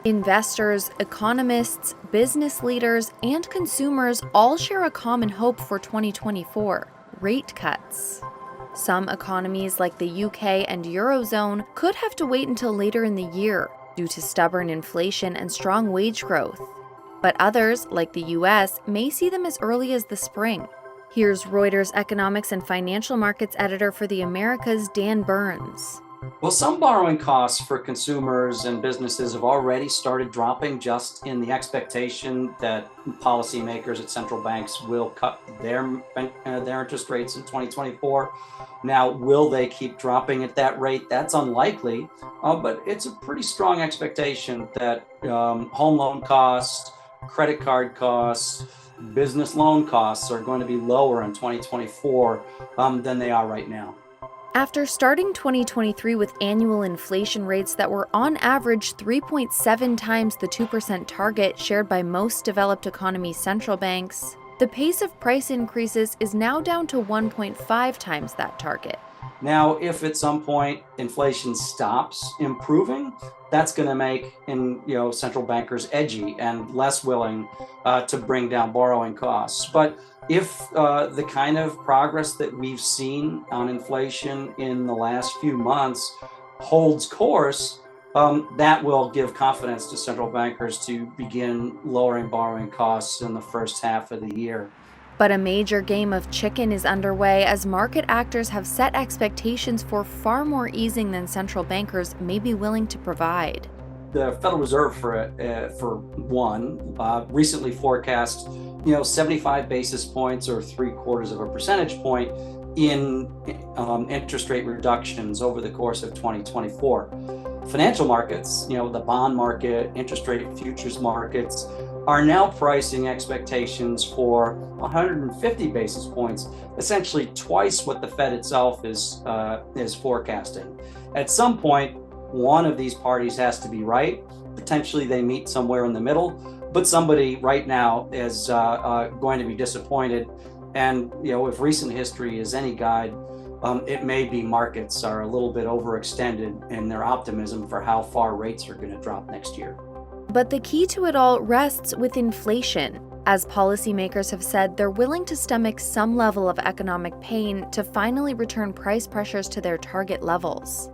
Investors, economists, business leaders, and consumers all share a common hope for 2024: rate cuts. Some economies like the UK and Eurozone could have to wait until later in the year due to stubborn inflation and strong wage growth. But others, like the US, may see them as early as the spring. Here's Reuters economics and financial markets editor for the Americas, Dan Burns. Well, some borrowing costs for consumers and businesses have already started dropping just in the expectation that policymakers at central banks will cut their interest rates in 2024. Now, will they keep dropping at that rate? That's unlikely, but it's a pretty strong expectation that home loan costs, credit card costs, business loan costs are going to be lower in 2024 than they are right now. After starting 2023 with annual inflation rates that were on average 3.7 times the 2% target shared by most developed economies' central banks, the pace of price increases is now down to 1.5 times that target. Now, if at some point inflation stops improving, that's going to make central bankers edgy and less willing to bring down borrowing costs. But if the kind of progress that we've seen on inflation in the last few months holds course, that will give confidence to central bankers to begin lowering borrowing costs in the first half of the year. But a major game of chicken is underway as market actors have set expectations for far more easing than central bankers may be willing to provide. The Federal Reserve, recently forecast 75 basis points or 3/4 of a percentage point in interest rate reductions over the course of 2024. Financial markets, the bond market, interest rate futures markets, are now pricing expectations for 150 basis points, essentially twice what the Fed itself is forecasting. At some point, one of these parties has to be right. Potentially they meet somewhere in the middle, but somebody right now is going to be disappointed. And if recent history is any guide, it may be markets are a little bit overextended in their optimism for how far rates are going to drop next year. But the key to it all rests with inflation. As policymakers have said, they're willing to stomach some level of economic pain to finally return price pressures to their target levels.